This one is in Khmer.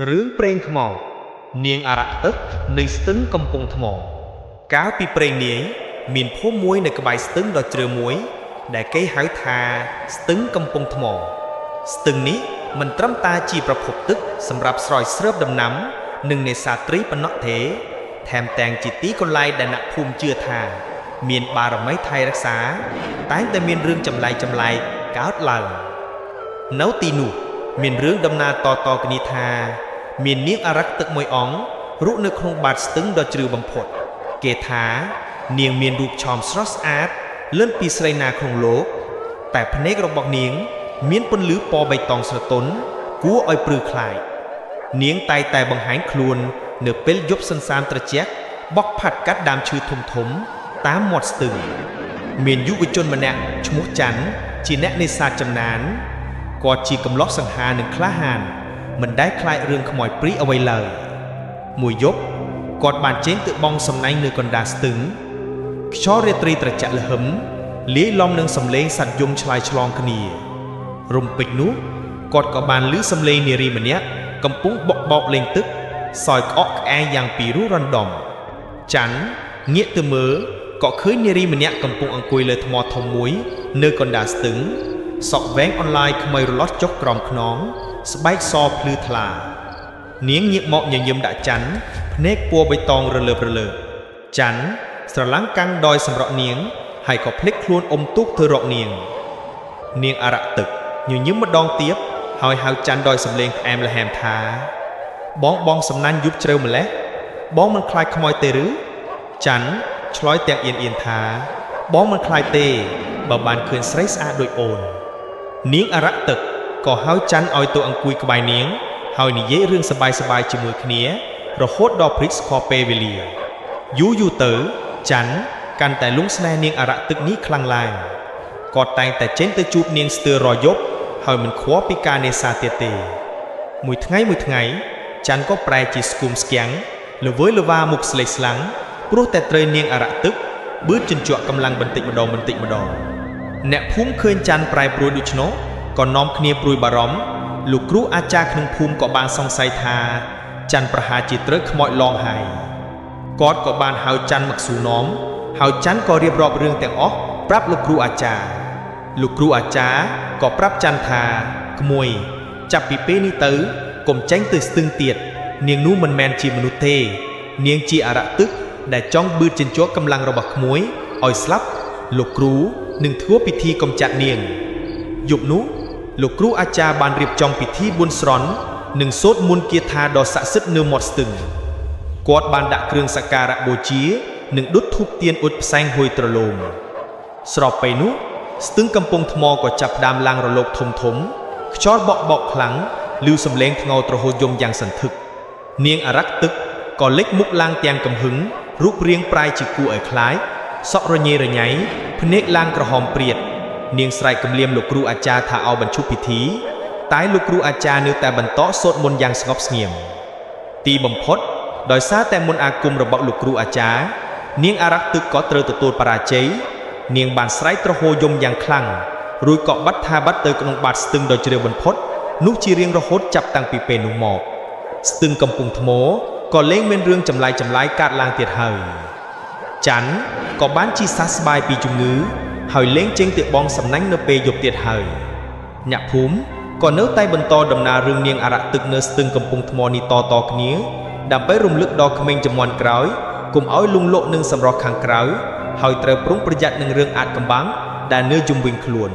រឿងព្រេងថ្មនាងអារក្សទឹកនៃស្ទឹងកំពង់ថ្មកាលពីព្រេងនាយមានភូមិមួយនៅក្បែរស្ទឹងដ៏ជ្រៅមួយដែលគេហៅថាស្ទឹងកំពង់ថ្មស្ទឹងនេះមិនត្រឹមតែជាប្រភពទឹកសម្រាប់ស្រោចស្រពដំណាំនិងនេសាទត្រីប៉ុណ្ណោះទេថែមទាំងជាទីកន្លែងដែលអ្នកភូមិជឿថាមានបារមីថែរក្សាតែងតែមានរឿងចម្លែកកើតឡើងនៅទីនោះមានរឿងដំណាលតគ្នាថាមាននាងអារក្សទឹកមួយអង្គរស់នៅក្នុងបាតស្ទឹងដ៏ជ្រៅបំផុតគេថានាងមានរូបឆោមស្រស់ស្អាតលឿនពីស្រីណាក្នុងលោកតែភ្នែករបស់នាងមានពន្លឺពណ៌បៃតងស្រទន់គួរឲ្យព្រឺខ្លាចនាងតែបង្ហាញខ្លួននៅពេលយប់សន្សានត្រជាក់បក់ផាត់កាត់ដើមឈើធំតាមមាត់ស្ទឹងមានយុវជនម្នាក់ឈ្មោះច័ន្ទជាអ្នកនេសាទចំណានគាត់ជាកំឡោះសង្ហានិងក្លាហានមិនដែលខ្លាចរឿងខ្មោចព្រាយអ្វីឡើយមួយយប់គាត់បានចេញទៅបង់សំណាញ់នៅកណ្ដាលស្ទឹងខ្យល់រាត្រីត្រជាក់ល្ហឹមលាយឡំនឹងសំឡេងសត្វយំឆ្លើយឆ្លងគ្នារំពេចនោះគាត់ក៏បានឮសំឡេងនារីម្នាក់កំពុងបោកលេងទឹកសោយក្អកក្អែយ៉ាងពីរោះរណ្ដំច័ន្ទងាកទៅមើលក៏ឃើញនារីម្នាក់កំពុងអង្គុយលើថ្មធំមួយនៅកណ្ដាលស្ទឹងសក់វែងអន្លាយខ្មៅរលាស់ចុះក្រោមខ្នងស្បែកសភ្លឺថ្លានាងងាកមកញញឹមដាក់ច័ន្ទភ្នែកពណ៌បៃតងរលើបច័ន្ទស្រឡាំងកាំងដោយសម្រក់នាងហើយក៏ភ្លេចខ្លួនអុំទូកទៅរកនាងអារក្សទឹកញញឹមម្ដងទៀតហើយហៅច័ន្ទដោយសំឡេងផ្អែមល្ហែមថាបងសំណាញ់យប់ជ្រៅម្លេះបងមិនខ្លាចខ្មោចទេឬច័ន្ទឆ្លើយទាំងអៀនថាបងមិនខ្លាចទេបើបានឃើញស្រីស្អាតដូចអូននាងអារក្សទឹកក៏ហៅច័ន្ទឲ្យទៅអង្គុយក្បែរនាងហើយនិយាយរឿងសប្បាយជាមួយគ្នារហូតដល់ព្រិចស្គាល់ពេលវេលាយូរទៅច័ន្ទកាន់តែលង់ស្នេហ៍នាងអារក្សទឹកនេះខ្លាំងឡើងគាត់តែងតែចេញទៅជួបនាងស្ទើររាល់យប់ហើយមិនខ្វល់ពីការនេសាទទៀតទេមួយថ្ងៃច័ន្ទក៏ប្រែជាស្គមស្គាំងល្វើយល្វាមុខស្លេកស្លាំងព្រោះតែត្រូវនាងអារក្សទឹកបឺតជញ្ជក់កម្លាំងបន្តិចម្ដងអ្នកភូមិឃើញច័ន្ទប្រែប្រួលដូច្នោះក៏នាំគ្នាព្រួយបារម្ភលោកគ្រូអាចារ្យក្នុងភូមិក៏បានសង្ស័យថាច័ន្ទប្រហែលជាត្រូវខ្មោចលងហើយគាត់ក៏បានហៅច័ន្ទមកសួរនាំហើយច័ន្ទក៏រៀបរាប់រឿងទាំងអស់ប្រាប់លោកគ្រូអាចារ្យក៏ប្រាប់ច័ន្ទថាក្មួយចាប់ពីពេលនេះទៅកុំចេញទៅស្ទឹងទៀតនាងនោះមិនមែនជាមនុស្សទេនាងជាអារក្សទឹកដែលចង់បឺតជញ្ជក់កម្លាំងរបស់ក្មួយឲ្យស្លាប់លោកគ្រូនឹងធ្វើពិធីកំចាត់នាងយប់នោះលោកគ្រូអាចារ្យបានរៀបចំពិធីបួណ្យស្រន់និងសូត្រមន្តគាថាដ៏ស័ក្តិសិទ្ធិនៅមាត់ស្ទឹងគាត់បានដាក់គ្រឿងសក្ការៈបូជានិងដុតធូបទៀនអ៊ុតផ្សែងហួយត្រឡោមស្របពេលនោះស្ទឹងកំពង់ថ្មក៏ចាប់ផ្ដើមឡើងរលកធំខ្យល់បក់ខ្លាំងឮសំឡេងធ្ងោទ្រហោយំយ៉ាងសន្ធឹកនាងអារក្សទឹកក៏លេចមុខឡើងទាំងកំហឹងរូបរាងប្រាយជាគួរឲ្យខ្លាចសក់រញ៉េរញ៉ៃភ្នែកឡើងក្រហមព្រាតនាងស្រែកគំរាមលោកគ្រូអាចារ្យថាឲ្យបញ្ឈប់ពិធីតែលោកគ្រូអាចារ្យនៅតែបន្តសូត្រមន្តយ៉ាងស្ងប់ស្ងៀមទីបំផុតដោយសារតែមន្តអាគមរបស់លោកគ្រូអាចារ្យនាងអារក្សទឹកក៏ត្រូវទទួលបរាជ័យនាងបានស្រែកទ្រហោយំយ៉ាងខ្លាំងរួចក៏បាត់ទៅក្នុងបាតស្ទឹងដ៏ជ្រៅបំផុតនោះជារៀងរហូតចាប់តាំងពីពេលនោះមកស្ទឹងកំពង់ថ្មក៏លែងមានរឿងចម្លែកកើតឡើងទៀតហើយច័ន្ទក៏បានជាសះស្បើយពីជំងឺហើយលែងចេញទៅបង់សំណាញ់នៅពេលយប់ទៀតហើយអ្នកភូមិក៏នៅតែបន្តដំណើររឿងនាងអារក្សទឹកនៅស្ទឹងកំពង់ថ្មនេះតគ្នាដើម្បីរំលឹកដល់ក្មេងជំនាន់ក្រោយកុំឲ្យលង់លក់នឹងសម្រស់ខាងក្រៅហើយត្រូវប្រុងប្រយ័ត្ននឹងរឿងអាថ៌កំបាំងដែលនៅជុំវិញខ្លួន